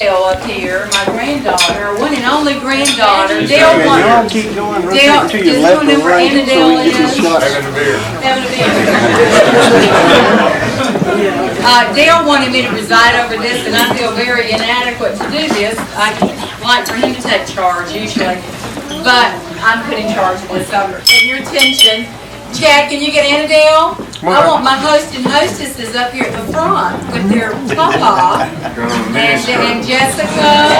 Up here, my granddaughter, one and only granddaughter, Dale. Y'all keep going, Dale, rotate to just your left going or over right, Anna so Dale we get is. the shots. Having a beer. Dale wanted me to preside over this, and I feel very inadequate to do this. I like for him to take charge usually, but I'm put in charge of this. So get your attention. Chad, can you get Anna Dale? I want my host and hostesses up here at the front with their papa. And Jessica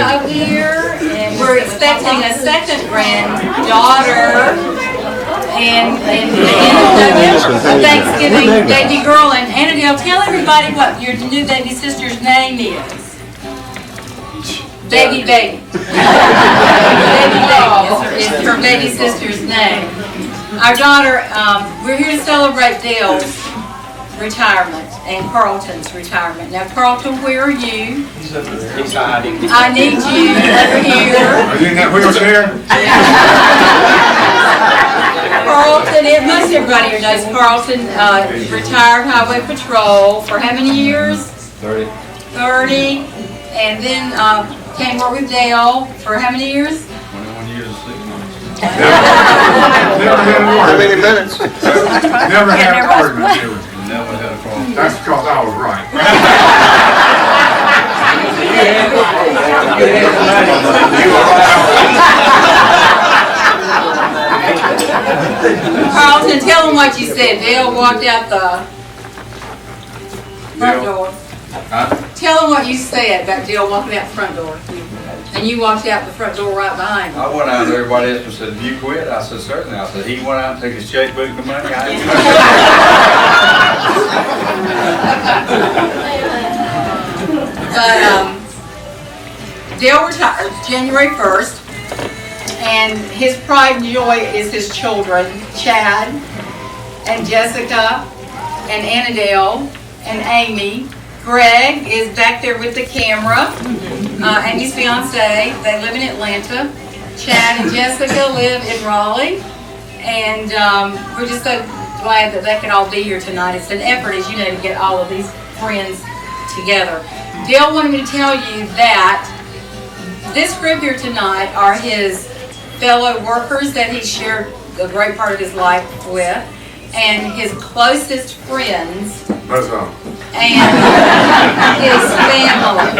up here. And we're expecting a second granddaughter. And Thanksgiving baby girl. And Anna Dale, tell everybody what your new baby sister's name is. Baby. Baby is her baby sister's name. Our daughter, we're here to celebrate Dale's retirement and Carlton's retirement. Now, Carlton, where are you? He's hiding. I need you over here. Are you in that wheelchair? Carlton, most everybody here knows Carlton, retired highway patrol for how many years? 30. 30. And then came work with Dale for how many years? 21 years and 6 months. Never had an How argument. many minutes? Never had an argument. Never had a problem. That's because I was right. Carlton, tell them what you said. Dale walked out the front door. Huh? Tell them what you said about Dale walking out the front door. And you walked out the front door right behind him. I went out there, everybody else and said, "Have you quit?" I said, "Certainly." I said, "He went out and took his checkbook and the money." I But Dale retired January 1st. And his pride and joy is his children, Chad and Jessica and Annadale and Amy. Greg is back there with the camera, and his fiance. They live in Atlanta. Chad and Jessica live in Raleigh, and we're just so glad that they can all be here tonight. It's an effort, as you know, to get all of these friends together. Dale wanted me to tell you that this group here tonight are his fellow workers that he shared a great part of his life with, and his closest friends, That's all. and his family.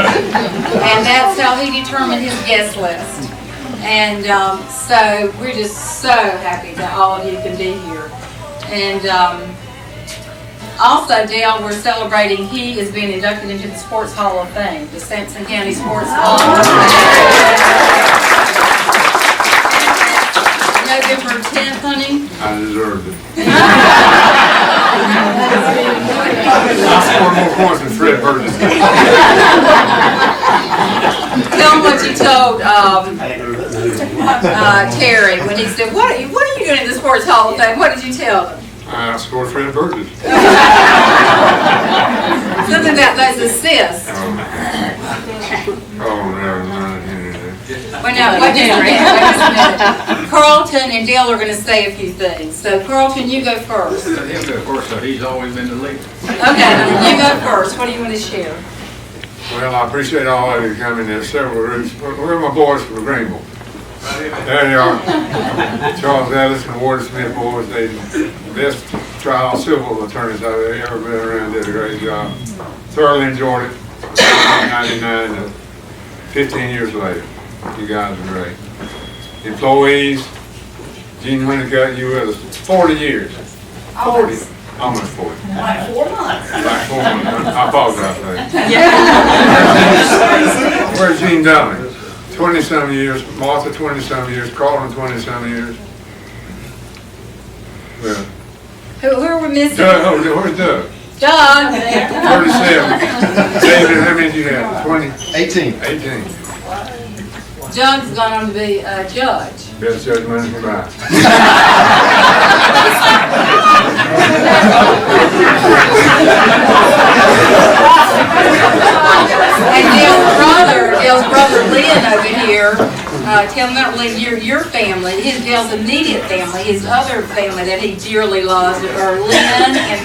And that's how he determined his guest list. And so we're just so happy that all of you can be here. And also, Dale, we're celebrating, he is being inducted into the Sports Hall of Fame, the Sampson County Sports Hall of Fame. November 10th, honey. I deserved it. I scored more points than Fred Burgess. Tell him what you told Terry when he said, what are you doing in the Sports Hall of Fame? What did you tell him? I scored Fred Burgess. Something about those assists. Oh, no. Well, no, wait just a minute. Carlton and Dale are going to say a few things. So, Carlton, you go first. Let him go first, so he's always been the leader. Okay, you go first. What do you want to share? Well, I appreciate all of you coming. There's several groups. Where are my boys from Greenville? There they are. Charles Ellis and Ward Smith boys. They the best trial civil attorneys I've ever been around. Did a great job. Thoroughly enjoyed it. 99 to 15 years later. You guys are great. Employees, Gene Honeycutt, you with us 40 years. 40. Almost 40. Like 4 months. Like 4 months. I apologize for that. Where's Gene Dowling? 20-some years. Martha, 20-some years. Carlton, 20-some years. Well, Who are we missing? Doug, where's Doug? Doug. 37. David, how many do you have? 20? 18. 18. Doug's gone on to be a judge. Best judgment in life. And Dale's brother Lynn over here, tell him about Lynn, your family, Dale's immediate family, his other family that he dearly loves are Lynn and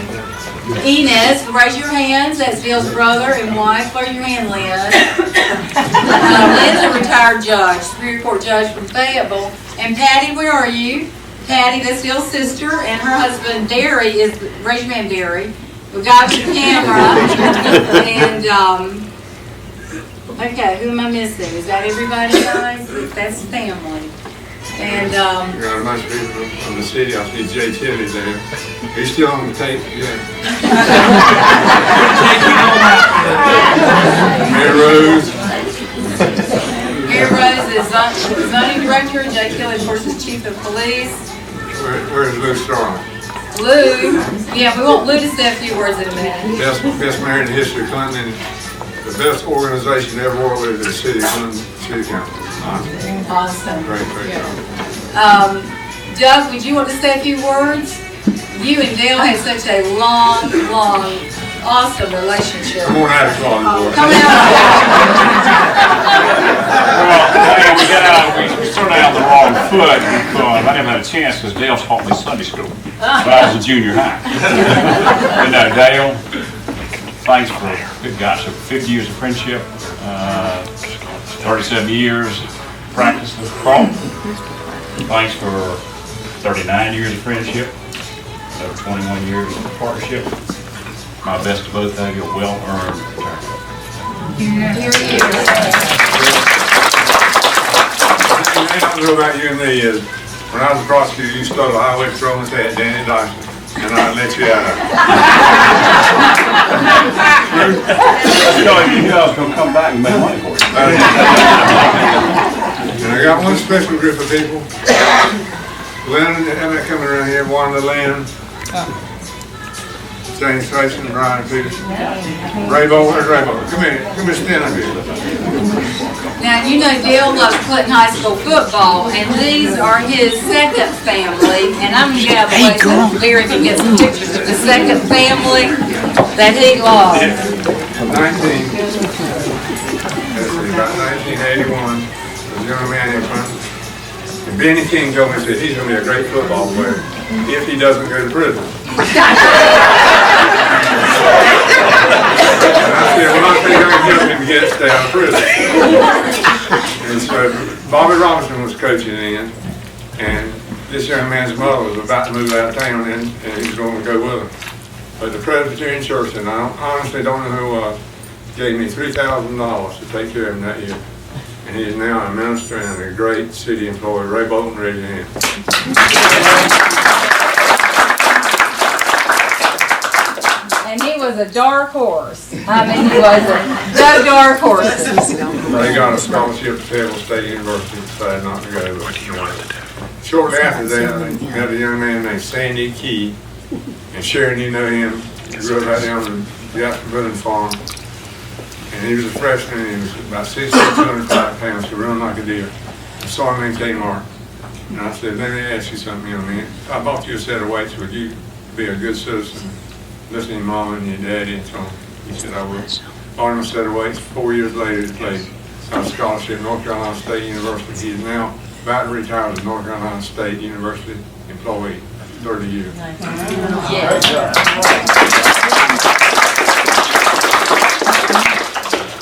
Enos, raise your hands. That's Dale's brother and wife. Raise your hand, Lynn. Lynn's a retired judge, Superior Court judge from Fayetteville. And Patty, where are you? Patty, that's Dale's sister, and her husband, Derry, is, raise your hand, Derry. We got the camera. And, okay, who am I missing? Is that everybody, guys? That's family. And, We got a bunch of people from the city. I see Jay Tilly there. He's still on the tape, yeah. Mayor Rose. Mayor Rose is zoning director, Jay Kelly, of course, is chief of police. Where's Lou Starling? Lou, yeah, we want Lou to say a few words in a minute. Best mayor in the history of Clinton, and the best organization ever worked with is the city of Clinton City Council. Awesome. Great job. Doug, would you want to say a few words? You and Dale had such a long, awesome relationship. Come on out of closet, boy. Come out. Well, we started out on the wrong foot because I didn't have a chance because Dale taught me Sunday school. But I was in junior high. But no, Dale, thanks for, good gosh, 50 years of friendship, 37 years practicing crawl. Thanks for 39 years of friendship, over 21 years of partnership. My best to both of you, a well-earned retirement. Here he is. The thing I know about you and me is, when I was a prosecutor, you stole a highway patrol and said, Danny Dyson, and I'd let you out of it. You know I was going to come back and make money for you. And I got one special group of people. Lynn, Emmett coming around here, Wanda Lynn, James Tyson, Brian Peterson, Ray Bowl, where's Ray Bowl? Come here, stand up here. Now, you know Dale loves Clinton High School football, and these are his second family, and I'm going to get out of the way so Larry can get some pictures of the second family that he loves. 1981, the young man in front. And Benny King told me, said he's going to be a great football player if he doesn't go to prison. And I said, well, I think I can help him stay out of prison. And so Bobby Robinson was coaching then, and this young man's mother was about to move out of town, and he was going to go with him. But the Presbyterian Church, and I honestly don't know who it was, gave me $3,000 to take care of him that year. And he is now a minister and a great city employee. Ray Bolton, raise your hand. And he was a dark horse. I mean, he was a dark horse. They got a scholarship to Fayetteville State University, decided not to go. What do you want to do? Shortly after that, I met a young man named Sandy Key. And Sharon, you know him. He grew up right down on the Jasper Farm. And he was a freshman, and he was about 6'2", 205 pounds, so running like a deer. I saw him in Kmart. And I said, let me ask you something, young man. If I bought you a set of weights, would you be a good citizen? Listen to your mama and your daddy and so on. He said, I would. Bought him a set of weights. 4 years later, he played on scholarship at North Carolina State University. He is now about to retire as a North Carolina State University employee. 30 years.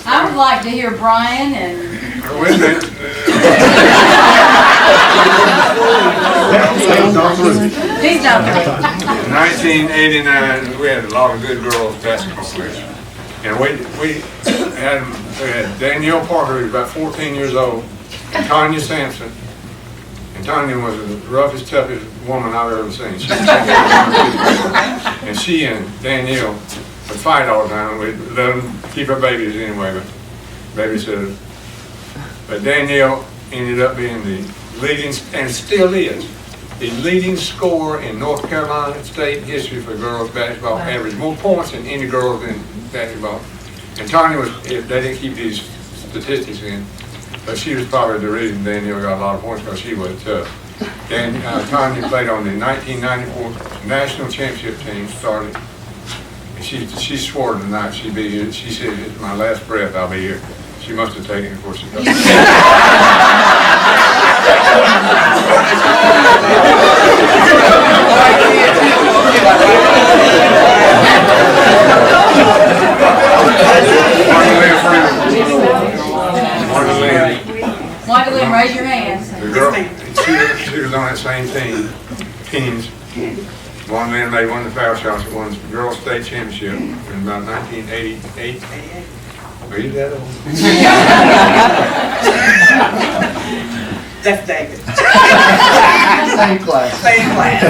I would like to hear Brian and... Wait a minute. He's not there. In 1989, we had a lot of good girls basketball players. And we had Danielle Parker, who was about 14 years old, and Tanya Sampson. And Tanya was the roughest, toughest woman I've ever seen. And she and Danielle would fight all the time. We'd let them keep her babies anyway, but babysitters. But Danielle ended up being the leading, and still is, the leading scorer in North Carolina State history for girls basketball, averaged more points than any girls in basketball. And Tanya was, they didn't keep these statistics in, but she was probably the reason Danielle got a lot of points, because she was tough. And Tanya played on the 1994 national championship team, started. And she swore tonight she'd be here. She said, it's my last breath, I'll be here. She must have taken it before she got One man made one of the foul shots that won the girls' state championship in about 1988. Are you that old? That's David. Same class. Same class.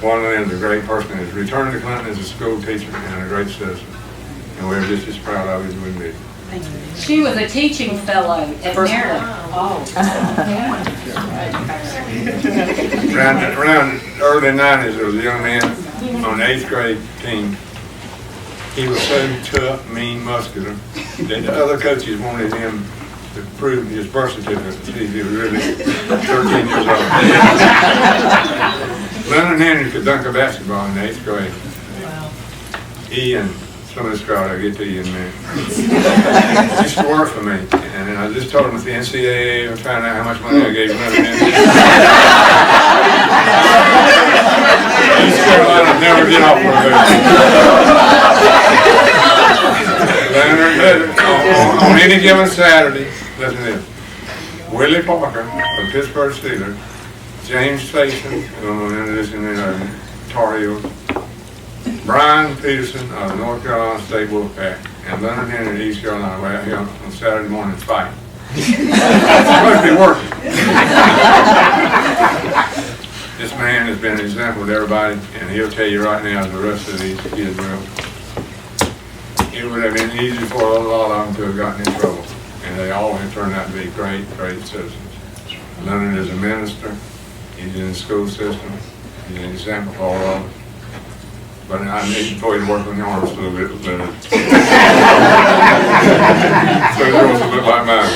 One of them is a great person. He's returned to Clinton as a school teacher and a great citizen. And we're just as proud of him as we can be. She was a teaching fellow at Maryland. Around early 90s, there was a young man on the 8th grade team. He was so tough, mean, muscular, that the other coaches wanted him to prove his birth certificate to see if he was really 13 years old. Leonard Henry could dunk a basketball in the 8th grade. He and some of this crowd, I'll get to you in a minute. He used to work for me, and I just told him at the NCAA and found out how much money I gave Leonard Henry. East Carolina never get off with it. Leonard, on any given Saturday, listen to this. Willie Parker of Pittsburgh Steelers, James Faison, Tar Heels, Brian Peterson of North Carolina State Wolfpack, and Leonard Henry of East Carolina were out here on Saturday morning fighting. Supposed to be working. This man has been an example to everybody, and he'll tell you right now, the rest of these kids will. It would have been easy for a lot of them to have gotten in trouble, and they all have turned out to be great, great citizens. Leonard is a minister. He's in the school system. He's an example for all of us. But I need for you to work on your arms a little bit, Leonard. So yours will look like mine.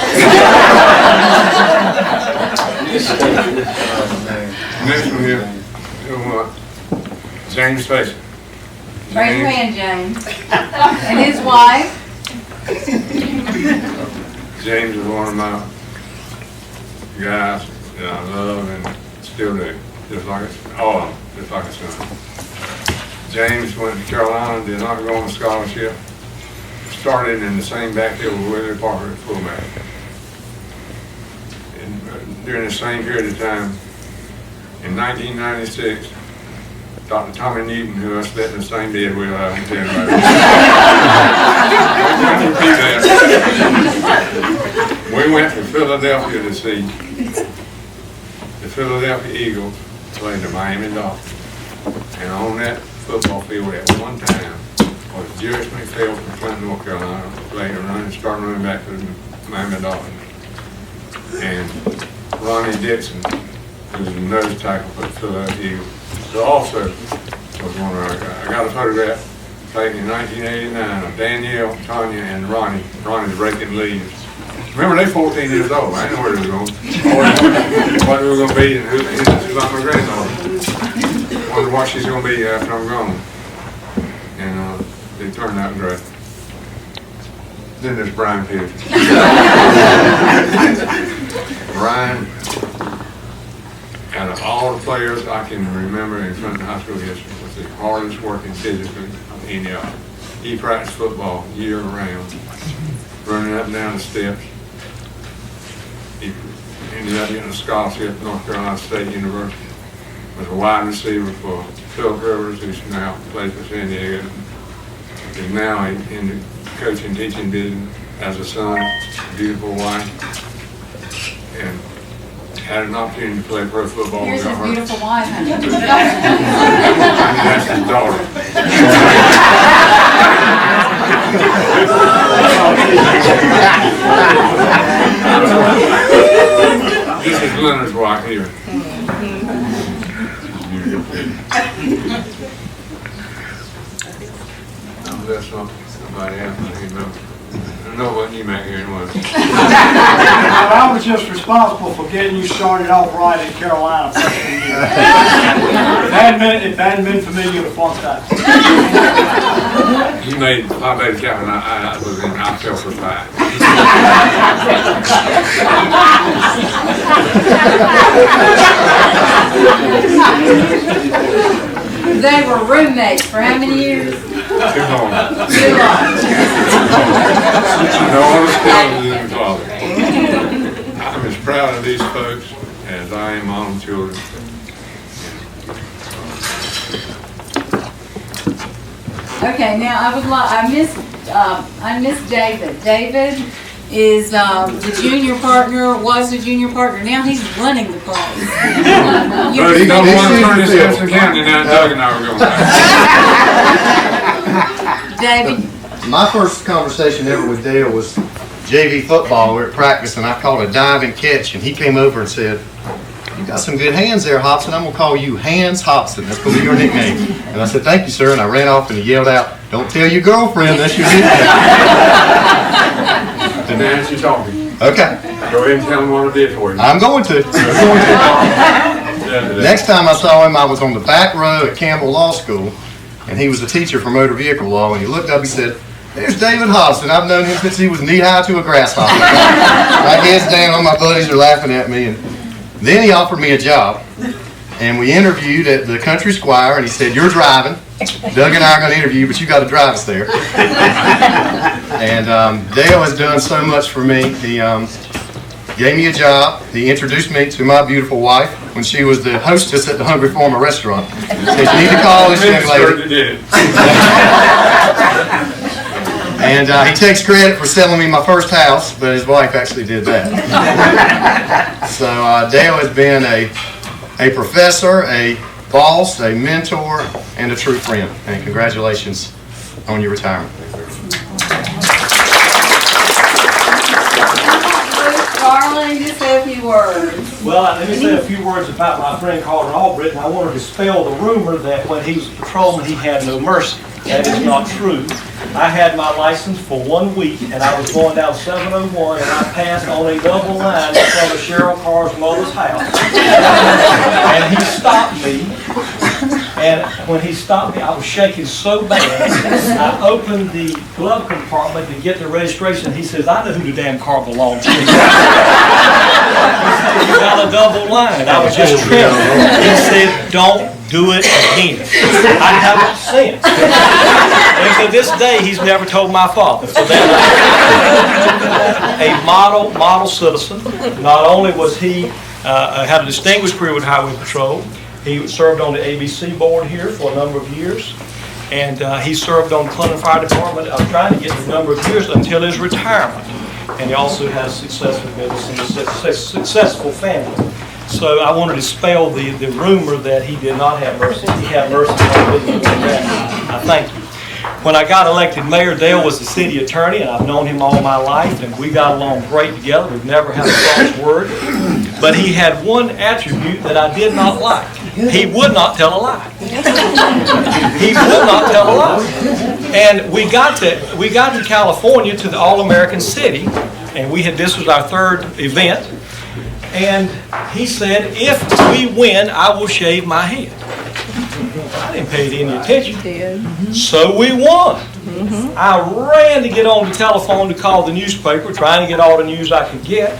Next one here, James Faison. Raise your hand, James. And his wife. James is one of my guys that I love and still do, just like all of them, just like a son. James went to Carolina, did not go on a scholarship, started in the same backfield with Willie Parker at fullback. During the same period of time, in 1996, Dr. Tommy Newton, who I slept in the same bed with, I can tell you about it. We went to Philadelphia to see the Philadelphia Eagles play the Miami Dolphins. And on that football field at one time was Jerry McPhail from Clinton, North Carolina, starting running back for the Miami Dolphins. And Ronnie Dixon, who was a nose tackle for the Philadelphia Eagles, so also was one of our guys. I got a photograph taken in 1989 of Danielle, Tanya, and Ronnie. Ronnie's raking leaves. Remember, they 14 years old. I didn't know where they were going. What they were going to be, and who's like my granddaughter. Wonder what she's going to be after I'm gone. And they turned out great. Then there's Brian Peterson. Brian, out of all the players I can remember in Clinton High School history, was the hardest working physically of any of them. He practiced football year round, running up and down the steps. He ended up getting a scholarship at North Carolina State University. Was a wide receiver for Phil Rivers, who's now plays for San Diego. He's now in the coaching, teaching business, has a son, a beautiful wife, and had an opportunity to play pro football. Here's his beautiful wife, honey. That's his daughter. This is Leonard's wife here. That's somebody else. I know what you make here was. I was just responsible for getting you started off right in Carolina freshman year. If that hadn't been for me, you'd have flunked out. You made my baby captain. I fell for 5. They were roommates for how many years? Too long. Too long. No other skills than father. I'm as proud of these folks as I am my own children. Okay, now I miss David. David is the junior partner, was the junior partner, now he's running the place. But he don't want to turn this Simpson County now, Doug and I were going. David, My first conversation ever with Dale was JV football. We were at practice and I caught a diving catch and he came over and said, "You got some good hands there, Hobson. I'm going to call you Hands Hobson. That's going to be your nickname." And I said, "Thank you, sir." And I ran off and he yelled out, "Don't tell your girlfriend that's your nickname." Nancy talking. Okay, Go ahead and tell him what I did for you. I'm going to. Next time I saw him, I was on the back row at Campbell Law School, and he was a teacher for motor vehicle law, and he looked up, he said, "There's David Hobson. I've known him since he was knee-high to a grasshopper." My head's down, all my buddies are laughing at me, and then he offered me a job, and we interviewed at the Country Squire, and he said, "You're driving. Doug and I are going to interview you, but you got to drive us there." And Dale has done so much for me. He gave me a job. He introduced me to my beautiful wife when she was the hostess at the Hungry Farmer restaurant. He said, "You need to call this young lady." And he takes credit for selling me my first house, but his wife actually did that. So Dale has been a professor, a boss, a mentor, and a true friend. And congratulations on your retirement. Carlin, just say a few words. Well, let me say a few words about my friend Carlin Albritton. I want to dispel the rumor that when he was a patrolman, he had no mercy. That is not true. I had my license for 1 week, and I was going down 701, and I passed on a double line in front of Cheryl Carr's mother's house. And he stopped me, and when he stopped me, I was shaking so bad. I opened the glove compartment to get the registration. He says, "I know who the damn car belongs to." He said, "You got a double line." I was just trembling. He said, "Don't do it again." I haven't since. And to this day, he's never told my father. So that a model citizen. Not only was he had a distinguished career with Highway Patrol, he served on the ABC board here for a number of years, and he served on the Clinton Fire Department. I was trying to get the number of years until his retirement, and he also has successful business and a successful family. So I want to dispel the rumor that he did not have mercy. He had mercy on me. I thank you. When I got elected mayor, Dale was the city attorney, and I've known him all my life, and we got along great together. We've never had a cross word. But he had one attribute that I did not like. He would not tell a lie. He would not tell a lie. And we got to California to the All-American City, and this was our third event. And he said, "If we win, I will shave my head." I didn't pay any attention. So we won. I ran to get on the telephone to call the newspaper, trying to get all the news I could get.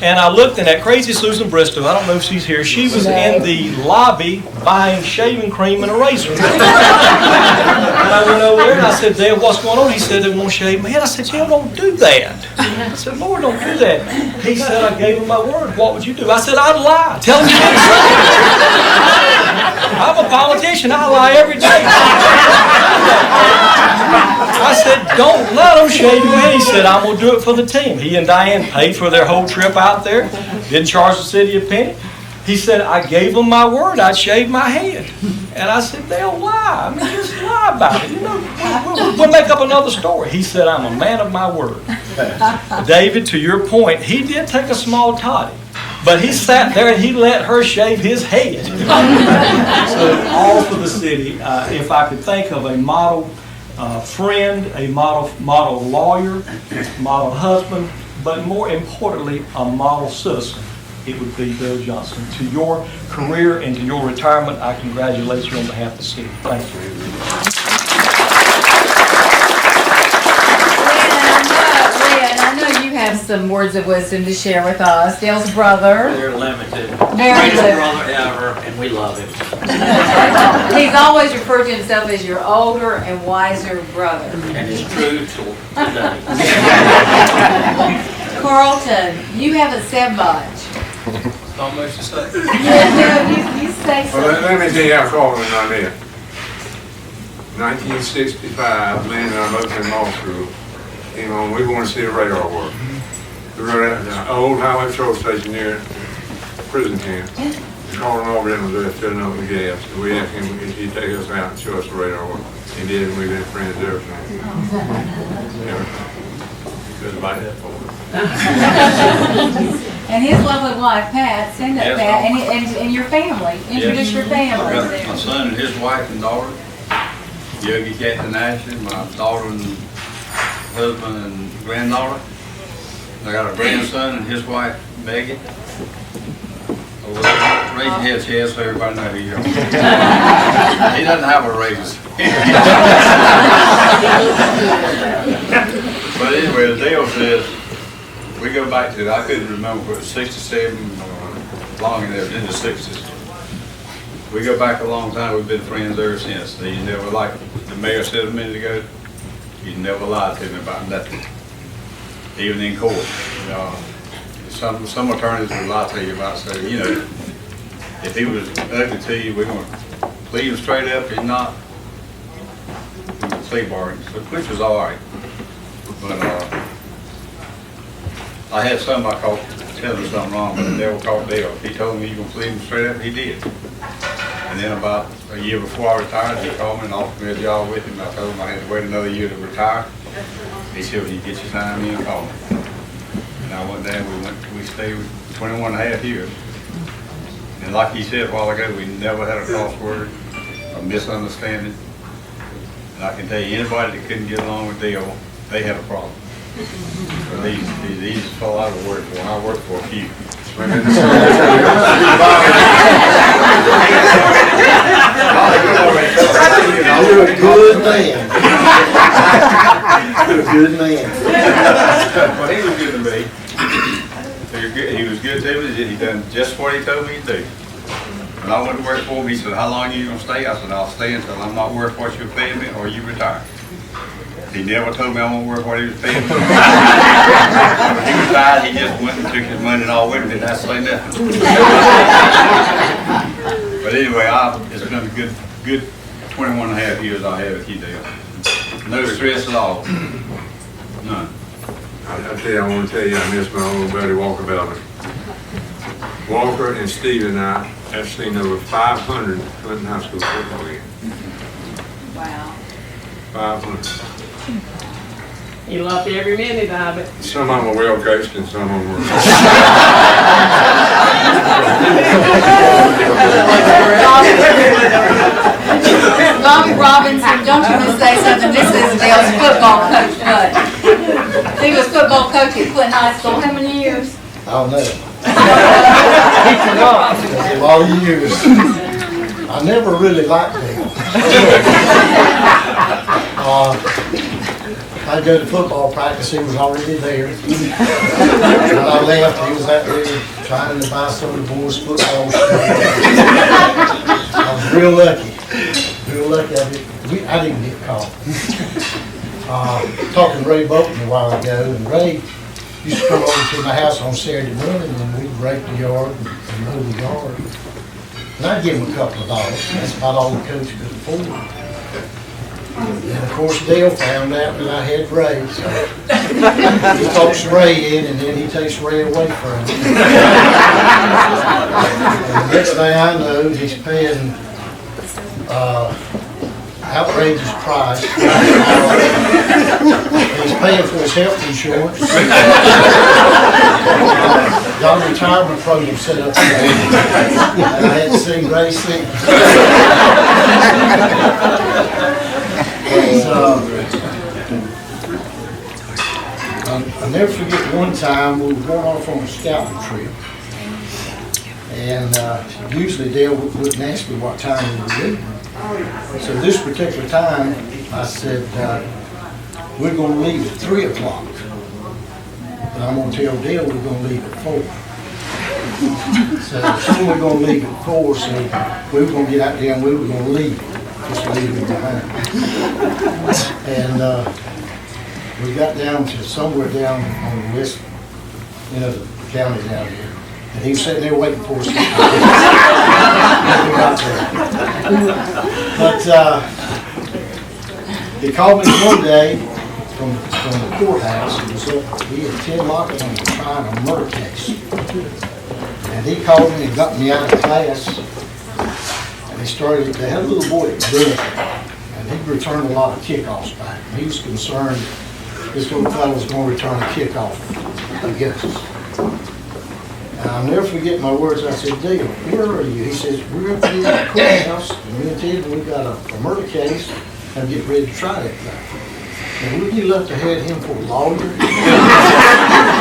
And I looked, and that crazy Susan Bristow, I don't know if she's here, she was in the lobby buying shaving cream and a razor. And I went over there and I said, "Dale, what's going on?" He said, "They want to shave my head." I said, "Dale, don't do that." I said, "Lord, don't do that." He said, "I gave him my word. What would you do?" I said, "I'd lie. Tell him you didn't say it." I'm a politician. I lie every day. I said, "Don't let him shave your head." He said, "I'm going to do it for the team." He and Diane paid for their whole trip out there. Didn't charge the city a penny. He said, "I gave him my word. I'd shave my head." And I said, "They'll lie. I mean, just lie about it. You know, we'll make up another story." He said, "I'm a man of my word." David, to your point, he did take a small toddy. But he sat there and he let her shave his head. So all for the city. If I could think of a model friend, a model lawyer, model husband, but more importantly, a model citizen, it would be Bill Johnson. To your career and to your retirement, I congratulate you on behalf of the city. Thank you. Lynn, I know you have some words of wisdom to share with us. Dale's brother. They're limited. Very Greatest limited. brother ever, and we love him. He's always referred to himself as your older and wiser brother. And it's true till today. Carlton, you haven't said much. Not much to say. Yeah, you say Well, something. let me tell you how Carlin and I met. 1965, Lynn and I both in law school, came on, we wanted to see a radar work. We were at the old highway patrol station near prison camp. Colin Auburn was there filling up the gas, so we asked him if he'd take us out and show us the radar work. He did, and we've been friends ever since. Good about that for us. And his lovely wife, Pat, stand up, Yes, Pat, ma'am. and your family. Introduce your I've family got my there. son and his wife and daughter, Yogi, Kathy, and Ashley, my daughter and husband and granddaughter. I got a grandson and his wife, Megan. Raise your head, Chad, so everybody knows who you are. He doesn't have a raise. But anyway, the deal says, we go back to, I couldn't remember, but it was 67 or long enough, in the 60s. We go back a long time, we've been friends ever since. He never, like the mayor said a minute ago, he never lied to me about nothing, even in court. Some attorneys would lie to you about, so, you know, if he was ugly to you, we're gonna plead him straight up. If not, we can plea bargain, which was all right. But I had somebody call, tell me something wrong, but the devil called Dale. He told me you gonna plead him straight up, he did. And then about a year before I retired, he called me and offered me a job with him. I told him I had to wait another year to retire. He said, when you get your time in, call me. And I went down, we stayed 21 and a half years. And like he said a while ago, we never had a crossword, a misunderstanding. And I can tell you, anybody that couldn't get along with Dale, they had a problem. So these fellow I work for, I work for a few. You're a good man. You're a good man. Well, he was good to me. He was good to me. He done just what he told me to do. When I went to work for him, he said, how long are you going to stay? I said, I'll stay until I'm not worth what you're paying me or you retire. He never told me I won't work what he was paying me. When he retired, he just went and took his money and all with him, and I say nothing. But anyway, it's been a good 21 and a half years I have with you, Dale. No stress at all. None. I tell you, I want to tell you, I miss my old buddy Walker Belvin. Walker and Steve and I have seen over 500 Clinton High School football games. Wow. 500. You loved every minute of it. Some of them are well coached and some of them were. Bobby Robinson, don't you want to say something? This is Dale's football coach, but he was football coach at Clinton High School. How many years? I don't know. A lot of years. I never really liked Dale. I'd go to football practice, he was already there. When I left, he was out there trying to buy some of the boys' football shoes. I was real lucky. I didn't get caught. Talking to Ray Bolton a while ago, and Ray used to come over to my house on Saturday morning, and we'd rake the yard and mow the yard. And I'd give him a couple of dollars. That's about all the coach could afford. And of course, Dale found out that I had Ray, so he talks Ray in, and then he takes Ray away from him. And the next thing I know, he's paying outrageous price. He's paying for his health insurance. Got a retirement program set up there. And I had to see Ray sick. I'll never forget one time we were going off on a scouting trip. And usually Dale wouldn't ask me what time we were leaving. So this particular time, I said, we're going to leave at 3 o'clock. And I'm going to tell Dale we're going to leave at 4. So soon we're going to leave at 4, so we were going to get out there and we were going to leave. Just leave him behind. And we got down to somewhere down on the west, the county down here. And he was sitting there waiting for us. We got there. But He called me one day from the courthouse. He had Ted Lockett on trying a murder case. And he called me and got me out of class. And they had a little boy at Good. And he returned a lot of kickoffs back. And he was concerned this little fellow was going to return a kickoff against us. And I'll never forget my words. I said, Dale, where are you? He says, we're up here at the courthouse, and me and Ted, we've got a murder case, and get ready to try that thing. And wouldn't you love to have him for a lawyer? He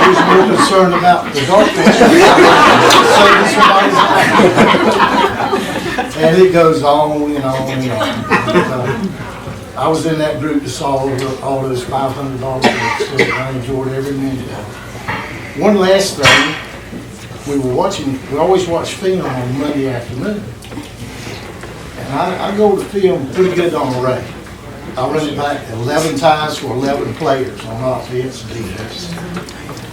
was more concerned about the darkness saving somebody's life. And it goes on and on and on. I was in that group that saw all those $500 books, so I enjoyed every minute of it. One last thing. We always watch film on Monday afternoon. And I go to film pretty good on the Ray. I run it back 11 times for 11 players on offense and defense.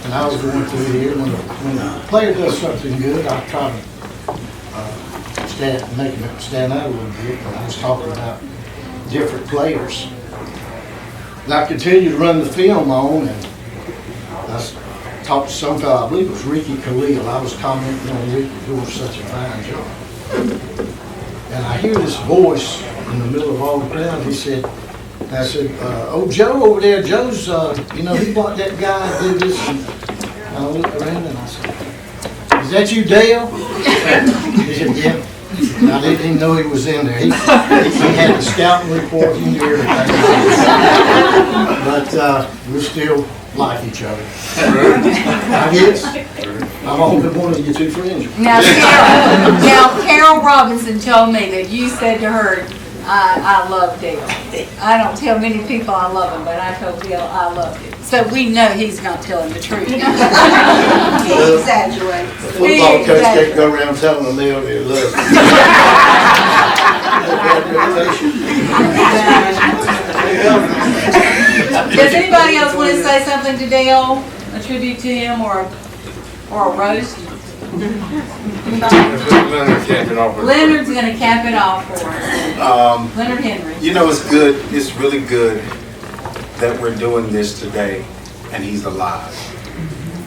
And I was going through here, when the player does something good, I try to make him stand out a little bit. And I was talking about different players. And I continued to run the film on, and I talked to some fellow, I believe it was Ricky Khalil. I was commenting on Ricky doing such a fine job. And I hear this voice in the middle of all the crowd. He said, I said, oh, Joe over there, Joe's, he blocked that guy and did this. And I looked around and I said, is that you, Dale? He said, yeah. I didn't even know he was in there. He had the scouting report, he knew everything. But we still like each other. I guess. I'm only one of you two friends. Now, Carol Robinson told me that you said to her, I love Dale. I don't tell many people I love him, but I told Dale I love him. So we know he's not telling the truth. He exaggerates. The football coach can't go around telling them they love Does anybody else want to say something to Dale, a tribute to him, or a roast? Leonard's going to cap it off for us. Leonard Henry. You know, it's good. It's really good that we're doing this today, and he's alive.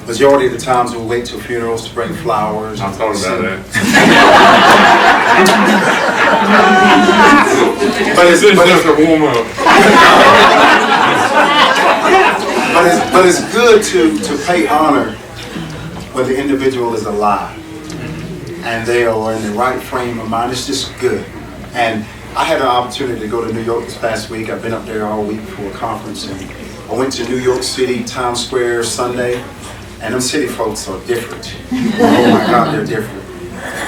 Majority of the times we'll wait till funerals to bring flowers. I thought about that. But it's just a warm up. But it's good to pay honor when the individual is alive and they are in the right frame of mind. It's just good. And I had an opportunity to go to New York this past week. I've been up there all week for a conference, and I went to New York City, Times Square Sunday, and them city folks are different. Oh my God, they're different.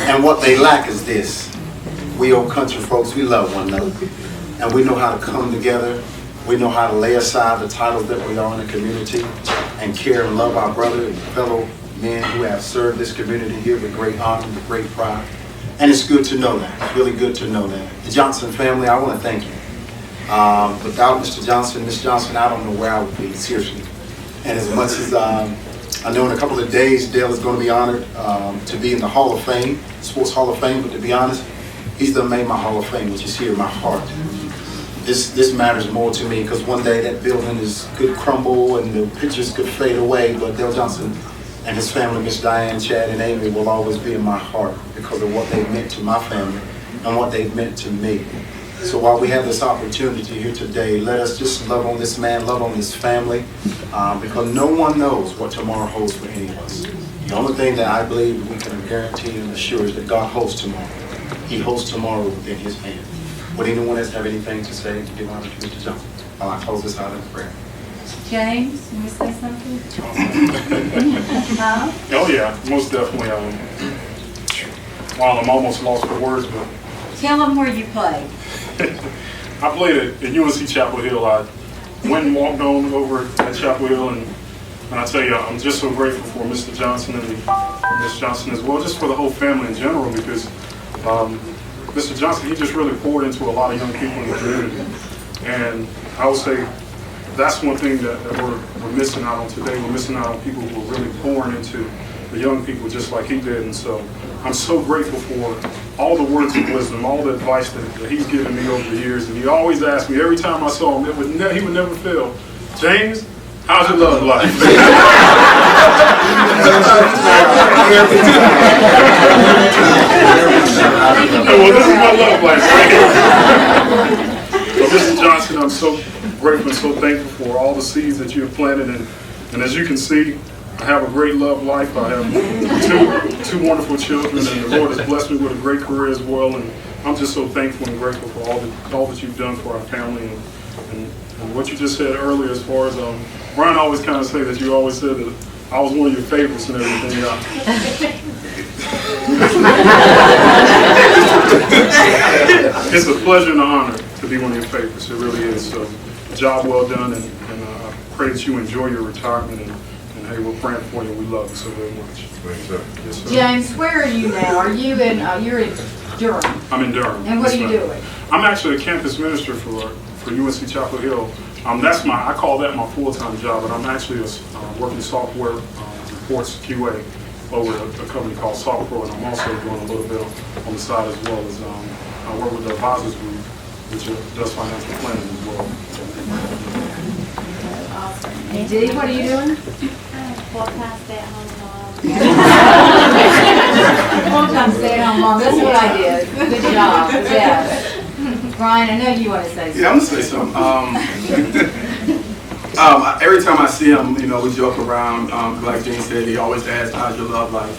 And what they lack is this. We old country folks, we love one another, and we know how to come together. We know how to lay aside the titles that we are in the community and care and love our brother and fellow men who have served this community here with great honor, with great pride. And it's good to know that. It's really good to know that. The Johnson family, I want to thank you. Without Mr. Johnson, Ms. Johnson, I don't know where I would be, seriously. And as much as I know in a couple of days, Dale is going to be honored to be in the Hall of Fame, Sports Hall of Fame, but to be honest, he's done made my Hall of Fame, which is here in my heart. This matters more to me because one day that building could crumble and the pictures could fade away, but Dale Johnson and his family, Miss Diane, Chad, and Amy, will always be in my heart because of what they've meant to my family and what they've meant to me. So while we have this opportunity here today, let us just love on this man, love on this family, because no one knows what tomorrow holds for any of us. The only thing that I believe we can guarantee and assure is that God holds tomorrow. He holds tomorrow within his hand. Would anyone else have anything to say to give honor to Mr. Johnson? While I close this out in prayer. James, you want to say something? Huh? Oh yeah, most definitely. While I'm almost lost for words, but Tell them where you played. I played at UNC Chapel Hill. I went and walked on over at Chapel Hill, and I tell you, I'm just so grateful for Mr. Johnson and Ms. Johnson as well, just for the whole family in general, because Mr. Johnson, he just really poured into a lot of young people in the community. And I would say that's one thing that we're missing out on today. We're missing out on people who are really pouring into the young people just like he did. And so I'm so grateful all the words of wisdom, all the advice that he's given me over the years. And he always asked me, every time I saw him, he would never fail, James, how's your love life? Well, this is my love life, right? Well, Mr. Johnson, I'm so grateful and so thankful for all the seeds that you have planted. And as you can see, I have a great love life. I have two wonderful children, and the Lord has blessed me with a great career as well. And I'm just so thankful and grateful for all that you've done for our family. And what you just said earlier, as far as Brian always kind of say that you always said that I was one of your favorites and everything. It's a pleasure and an honor to be one of your favorites. It really is. So, job well done, and I pray that you enjoy your retirement. And hey, we're praying for you. We love you so very much. Yes, sir. James, where are you now? Are you in, you're in Durham? I'm in Durham. And what Yes, are you ma'am. doing? I'm actually a campus minister for UNC Chapel Hill. I call that my full-time job, but I'm actually working software reports QA over at a company called SoftPro, and I'm also doing a little bit on the side as well as I work with the Advisors Group, which does financial planning as well. And Dee, what are you doing? Full-time stay-at-home mom. Full-time stay-at-home mom, that's what I did. Good job, yes. Brian, I know you want to say something. Yeah, I'm gonna say something. Every time I see him, we joke around. Like James said, he always asks, "How's your love life?"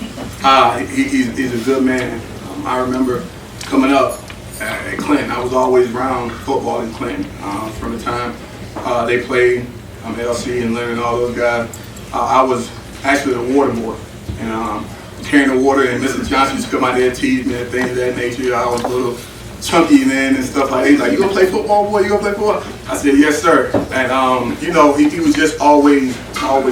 He's a good man. I remember coming up at Clinton. I was always around football in Clinton from the time they played LC and Leonard and all those guys. I was actually the water boy and carrying the water. And Mr. Johnson used to come out there and tease me and things of that nature. I was a little chunky then and stuff like that. He's like, "You gonna play football, boy? You gonna play football?" I said, "Yes, sir." And he was just always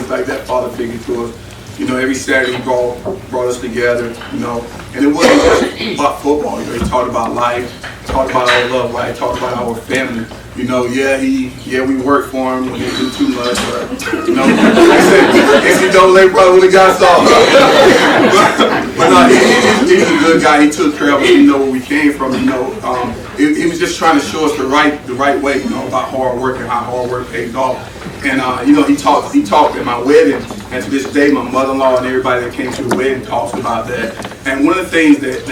like that father figure to us. Every Saturday he brought us together. And it wasn't just about football. He talked about life, talked about our love life, talked about our family. We work for him when they do too much. Or, like I said, NCAA probably would have got soft. But no, he's a good guy. He took care of us. Where we came from. He was just trying to show us the right way. About hard work and how hard work pays off. And he talked at my wedding, and to this day, my mother-in-law and everybody that came to the wedding talks about that. And one of the things that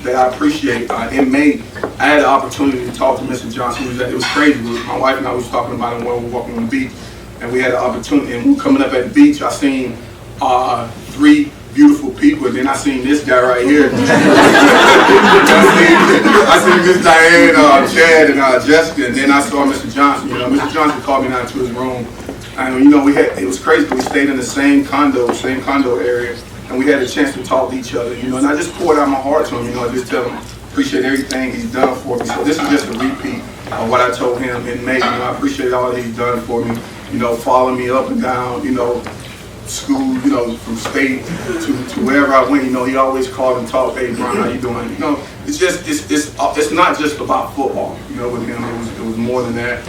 I appreciate in May, I had the opportunity to talk to Mr. Johnson. It was crazy. My wife and I was talking about him while we were walking on the beach, and we had the opportunity. And coming up at the beach, I seen 3 beautiful people, and then I seen this guy right here. I seen Miss Diane, Chad, and Jessica, and then I saw Mr. Johnson. Mr. Johnson called me down to his room, and it was crazy. We stayed in the same condo area, and we had a chance to talk to each other. And I just poured out my heart to him. I just tell him appreciate everything he's done for me. So this is just a repeat of what I told him in May. I appreciate all that he's done for me. Following me up and down. School, from state to wherever I went, he always called and talked, "Hey, Brian, how you doing?" It's not just about football, with him. It was more than that.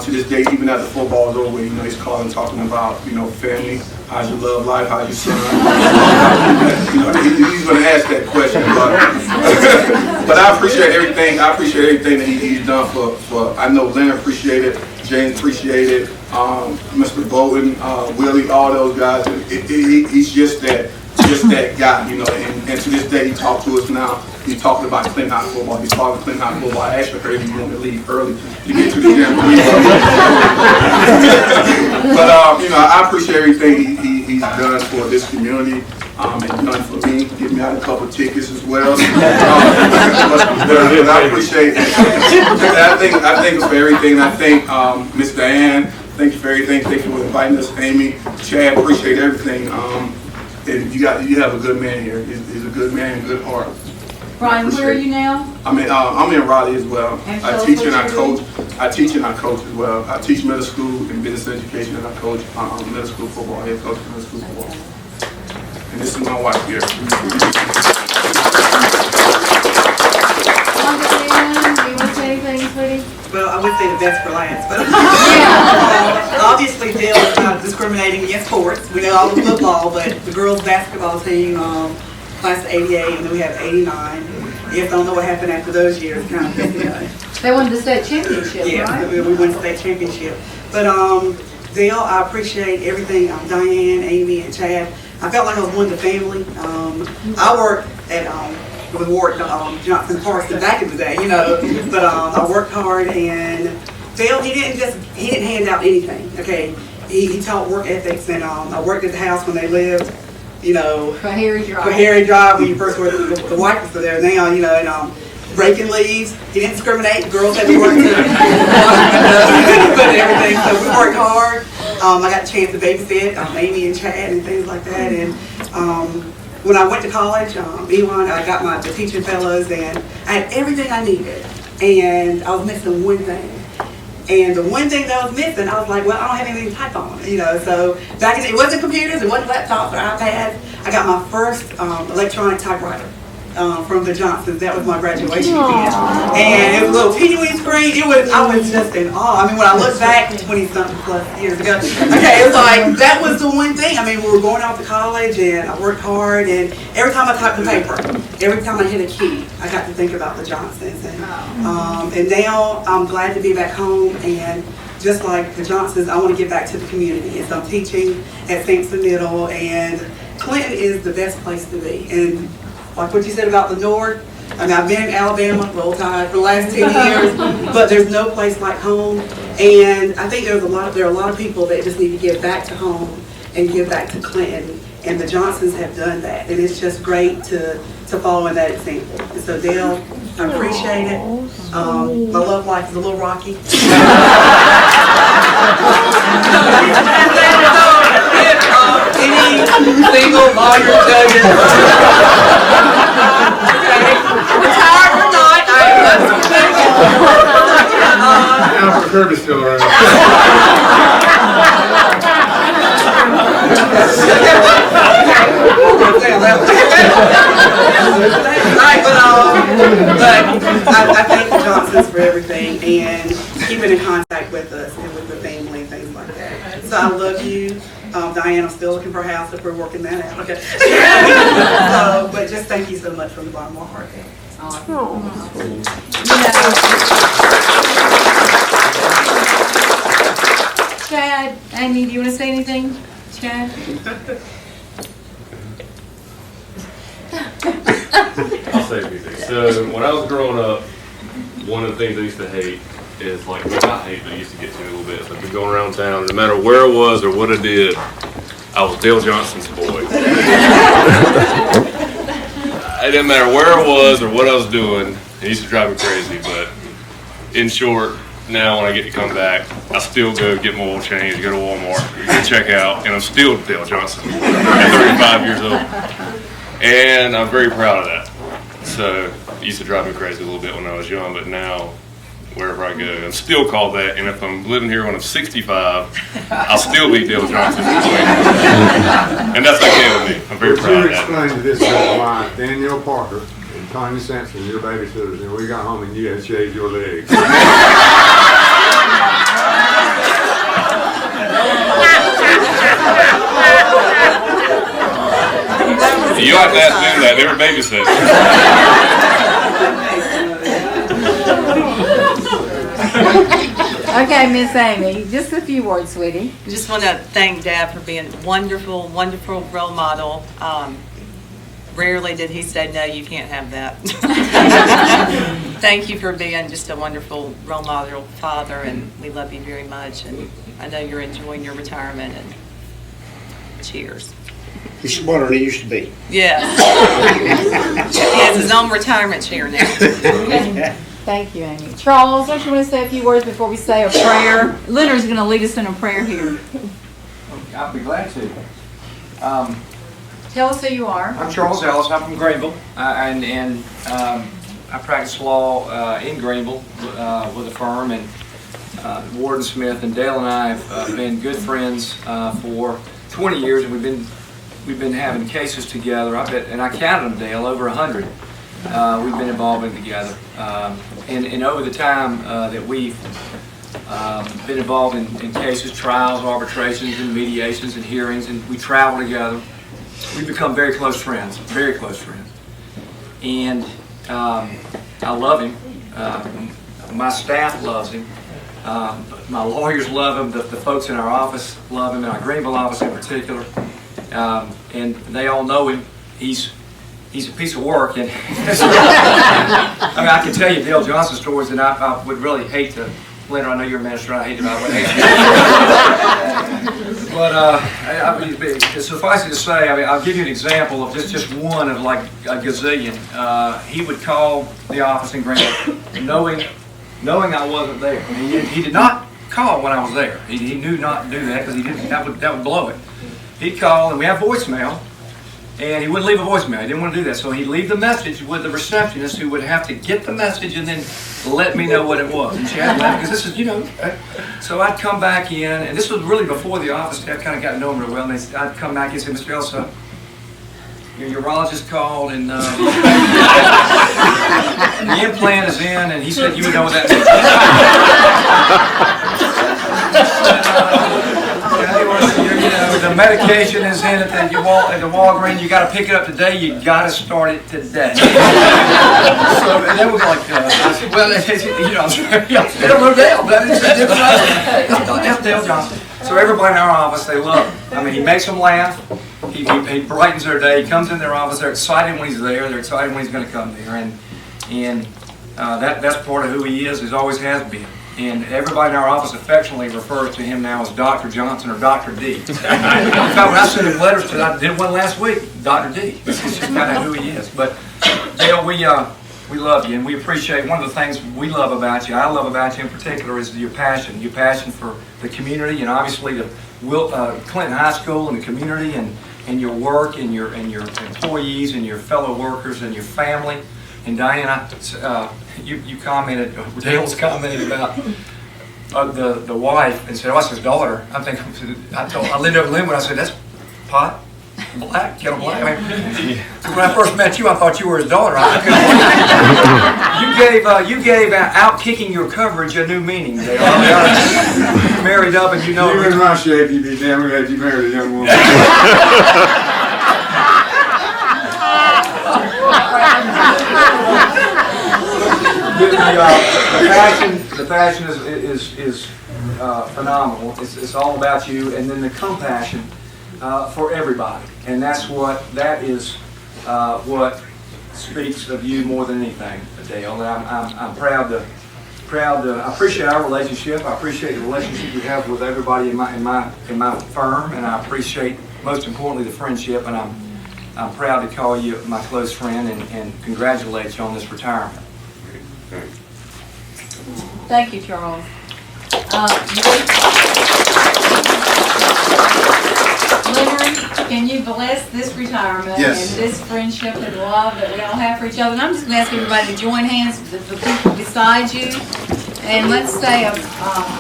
To this day, even after football is over, he's calling talking about, family, how's your love life, how's your son? He's going to ask that question, but I appreciate everything. I appreciate everything that he's done for. I know Leonard appreciated, James appreciated, Mr. Bolton, Willie, all those guys. He's just that guy, and to this day he talked to us now. He's talking about Clinton High football. He's talking Clinton High football. I actually heard he wanted to leave early to get to the gym. But I appreciate everything he's done for this community. And done for me, give me out a couple tickets as well. But I appreciate it. I thank for everything. I thank Miss Diane. Thank you for everything. Thank you for inviting us, Amy, Chad. Appreciate everything. And you have a good man here. He's a good man, good heart. Brian, where are you now? I'm in Raleigh as well. I teach and I coach. I teach and I coach as well. I teach middle school and business education, and I coach middle school football. Head coach middle school football. And this is my wife here. Do you want to say anything, sweetie? Well, I would say the best for last, but obviously Dale is not discriminating against sports. We know all the football, but the girls' basketball team, class of 88, and then we have 89. If don't know what happened after those years, kind of, They won the state championship, yeah, right? we won the state championship. But Dale, I appreciate everything. Diane, Amy, and Chad. I felt like I was one of the family. I worked at with Ward Johnson Parsons back in the day, you know. But I worked hard, and Dale, he didn't hand out anything. Okay, he taught work ethics, and I worked at the house when they lived. You know, Harry Drive. When you first worked, the wife was there. Now, you know, and raking leaves. He didn't discriminate. Girls had to work to but everything. So we worked hard. I got a chance to babysit Amy and Chad and things like that. And when I went to college, Elon, I got the teaching fellows, and I had everything I needed. And I was missing one thing. And the one thing that I was missing, I was like, well, I don't have anything to type on, you know. So back in it wasn't computers, it wasn't laptops or iPads. I got my first electronic typewriter from the Johnsons. That was my graduation gift. And it was a little teeny screen. I was just in awe. I mean, when I look back 20-something plus years ago, okay, it was like, that was the one thing. I mean, we were going off to college, and I worked hard, and every time I typed the paper, every time I hit a key, I got to think about the Johnsons. And now I'm glad to be back home, and just like the Johnsons, I want to give back to the community. And so I'm teaching at Sampson Middle, and Clinton is the best place to be. And like what you said about the North, I mean, I've been in Alabama, Roll Tide, for the last 10 years, but there's no place like home. And I think there are a lot of people that just need to give back to home and give back to Clinton. And the Johnsons have done that. And it's just great to follow in that example. And so Dale, I appreciate it. My love life is a little rocky. Any single lawyer judges. Retired or not, I Alfred Kirby's still around. But I thank the Johnsons for everything and keeping in contact with us and with the family and things like that. So I love you. Diane, I'm still looking for a house if we're working that out. Okay. But just thank you so much from the bottom of my heart. Chad, Amy, do you want to say anything? Chad? I'll say a few things. So when I was growing up, one of the things I used to hate is like, well, not hate, but I used to get to a little bit. So I've been going around town, no matter where I was or what I did, I was Dale Johnson's boy. It didn't matter where I was or what I was doing. It used to drive me crazy, but in short, now when I get to come back, I still go get my oil change, go to Walmart, go check out, and I'm still Dale Johnson at 35 years old. And I'm very proud of that. So it used to drive me crazy a little bit when I was young, but now wherever I go, I'm still called that. And if I'm living here when I'm 65, I'll still be Dale Johnson. And that's okay with me. I'm very proud of that. Explain to this why Danielle Parker and Tanya Sampson, your babysitters, and we got home and you had shaved your legs. You have to ask them that. They were babysitters. Okay, Miss Amy, just a few words, sweetie. I just want to thank Dad for being a wonderful, wonderful role model. Rarely did he say, no, you can't have that. Thank you for being just a wonderful role model father, and we love you very much. And I know you're enjoying your retirement, and cheers. He's smarter than he used to be. Yes. He has his own retirement chair now. Thank you, Amy. Charles, don't you want to say a few words before we say a prayer? Leonard's going to lead us in a prayer here. I'll be glad to. Tell us who you are. I'm Charles Ellis. I'm from Greenville, and I practice law in Greenville with a firm, and Warden Smith and Dale and I have been good friends for 20 years, and we've been having cases together. I counted them, Dale, over 100. We've been involving together, and over the time that we've been involved in cases, trials, arbitrations, and mediations and hearings, and we travel together. we've become very close friends, very close friends. And I love him. My staff loves him. My lawyers love him. The folks in our office love him, in our Greenville office in particular. And they all know him. He's a piece of work. And I mean, I can tell you Dale Johnson stories, and I would really hate to. Leonard, I know you're a minister. I hate to. But suffice it to say, I mean, I'll give you an example of just one of like a gazillion. He would call the office in Greenville, knowing I wasn't there. He did not call when I was there. He knew not to do that because that would blow it. He'd call, and we have voicemail, and he wouldn't leave a voicemail. He didn't want to do that, so he'd leave the message with the receptionist, who would have to get the message and then let me know what it was. And she had to laugh, because this is, so I'd come back in, and this was really before the office staff kind of got to know him real well, and I'd come back and say, Mr. Elsa, your urologist called, and the implant is in, and he said you would know what that means. The medication is in at the Walgreens. You got to pick it up today. You got to start it today. So and then we go like, I said, well, I'm Dale Johnson. So everybody in our office, they love him. I mean, he makes them laugh. He brightens their day. He comes in their office. They're excited when he's there. They're excited when he's going to come there. And that's part of who he is. He always has been. And everybody in our office affectionately refers to him now as Dr. Johnson or Dr. D. In fact, when I sent him letters to, I did one last week, Dr. D. It's just kind of who he is. But Dale, we love you, and we appreciate, one of the things we love about you, I love about you in particular, is your passion for the community, and obviously the Clinton High School and the community, and your work, and your employees, and your fellow workers, and your family. And Diane, you commented, Dale's commented about the wife, and said, oh, that's his daughter. I leaned over to Lynn when I said, that's pot, black, kettle black. I mean, when I first met you, I thought you were his daughter. You gave out kicking your coverage a new meaning, Dale. I mean, married up, and you know. You in my shape, you'd be damn glad you married a young woman. The passion is phenomenal. It's all about you, and then the compassion for everybody, and that is what speaks of you more than anything, Dale. And I'm proud to. I appreciate our relationship. I appreciate the relationship you have with everybody in my firm, and I appreciate, most importantly, the friendship. And I'm proud to call you my close friend and congratulate you on this retirement. Thank you, Charles. Leonard, can you bless this retirement and this friendship and love that we all have for each other? And I'm just going to ask everybody to join hands with the people beside you. And let's say,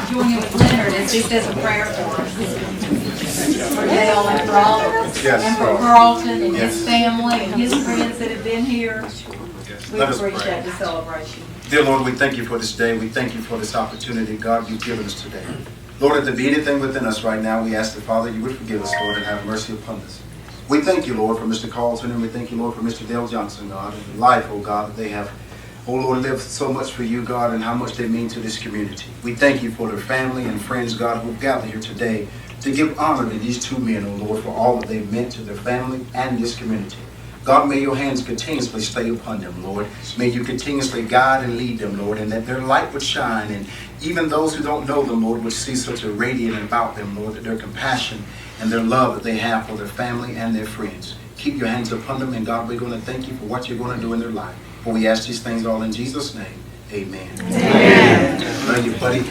join in with Leonard as he says a prayer for us. For Dale and for all of us. And for Carlton and his family and his friends that have been here. We appreciate the celebration. Dear Lord, we thank you for this day. We thank you for this opportunity, God, you've given us today. Lord, if there be anything within us right now, we ask the Father you would forgive us, Lord, and have mercy upon us. We thank you, Lord, for Mr. Carlton, and we thank you, Lord, for Mr. Dale Johnson, God, and the life, oh God, that they have, oh Lord, lived so much for you, God, and how much they mean to this community. We thank you for their family and friends, God, who have gathered here today to give honor to these two men, oh Lord, for all that they've meant to their family and this community. God, may your hands continuously stay upon them, Lord. May you continuously guide and lead them, Lord, and that their light would shine, and even those who don't know them, Lord, would see such a radiant about them, Lord, that their compassion and their love that they have for their family and their friends. Keep your hands upon them, and God, we're going to thank you for what you're going to do in their life. For we ask these things all in Jesus' name. Amen. Amen. Love you, buddy.